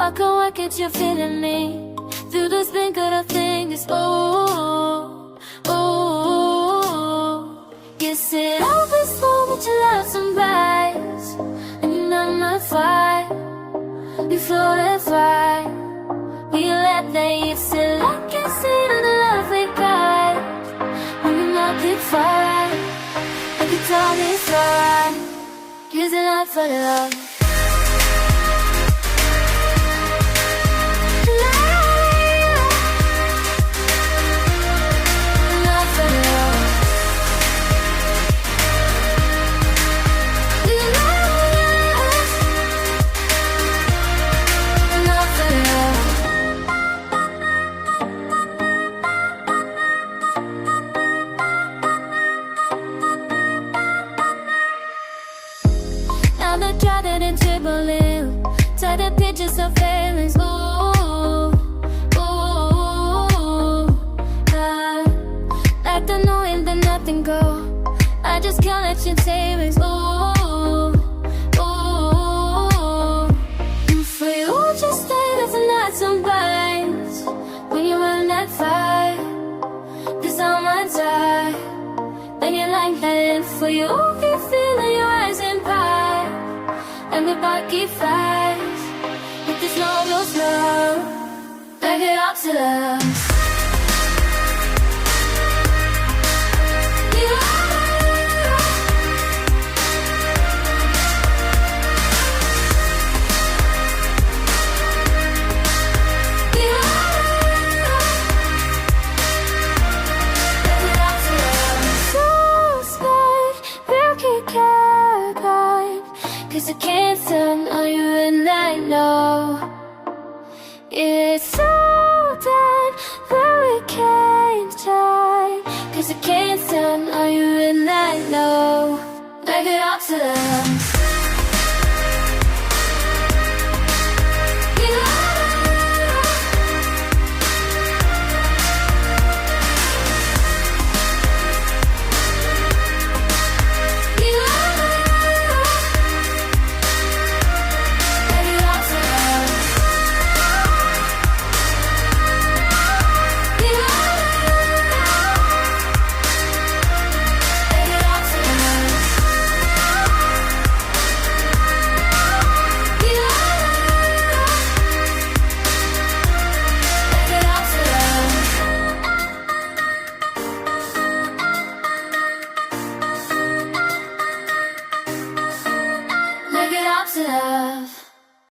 I can work at you feeling me through this blink of the fingers. Oh, oh, you said I'll be slow, but you love some bites, and you're not my fire. You floated fine. We let that you still I can see to the love we got. When we not keep fire, like you tell me fly. Use it up for the love. I'm not trying to dribble in, tie the pictures of feelings. Ooh, ooh, like the knowing that nothing go. I just can't let you take me. Ooh, ooh, for you just stay there for nights and bites. When you run that fight, 'cause I'm on time. Then you like that, and for you keep feeling your eyes in pie. And we both keep fast with this love real slow. Back it up to love. Cause I can't stand on you and I know it's so bad that we can't try. Cause I can't stand on you and I know. Back it up to them.